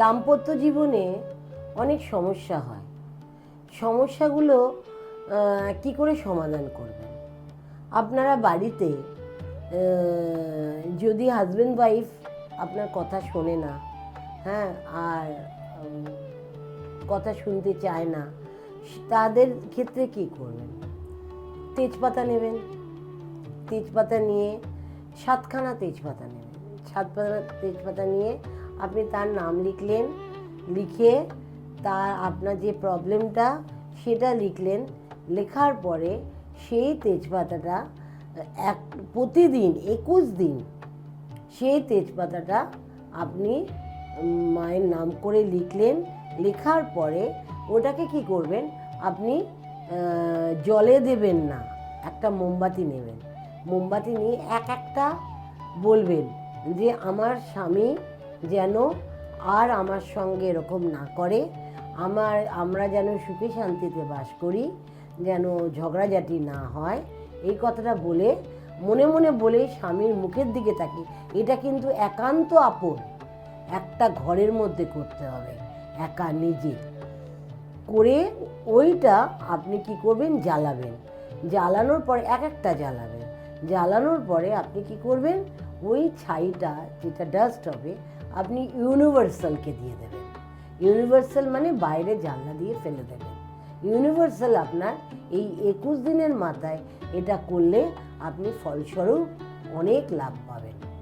দাম্পত্য জীবনে অনেক সমস্যা হয়। সমস্যাগুলো কি করে সমাধান করবেন? আপনারা বাড়িতে যদি হাজব্যান্ড ওয়াইফ আপনার কথা শোনে না, হ্যাঁ, আর কথা শুনতে চায় না, তাদের ক্ষেত্রে কী করবেন? তেজপাতা নেবেন, তেজপাতা নিয়ে 7খানা তেজপাতা নেবেন, 7খানা তেজপাতা নিয়ে আপনি তার নাম লিখলেন, লিখে তার আপনার যে প্রবলেমটা সেটা লিখলেন। লেখার পরে সেই তেজপাতাটা প্রতিদিন 21 দিন সেই তেজপাতাটা আপনি মায়ের নাম করে লিখলেন। লেখার পরে ওটাকে কি করবেন, আপনি জলে দেবেন না, একটা মোমবাতি নেবেন, মোমবাতি নিয়ে একটা বলবেন যে আমার স্বামী যেন আর আমার সঙ্গে এরকম না করে, আমরা যেন সুখে শান্তিতে বাস করি, যেন ঝগড়াঝাটি না হয়, এই কথাটা বলে মনে মনে বলে স্বামীর মুখের দিকে তাকিয়ে, এটা কিন্তু একান্ত আপন একটা ঘরের মধ্যে করতে হবে, একা নিজে করে ওইটা আপনি কি করবেন, জ্বালাবেন। জ্বালানোর পরে একটা জ্বালাবেন, জ্বালানোর পরে আপনি কি করবেন, ওই ছাইটা যেটা ডাস্ট হবে আপনি ইউনিভার্সালকে দিয়ে দেবেন। ইউনিভার্সাল মানে বাইরে জানলা দিয়ে ফেলে দেবেন। ইউনিভার্সাল আপনার এই 21 দিনের মাথায় এটা করলে আপনি ফলস্বরূপ অনেক লাভ পাবেন।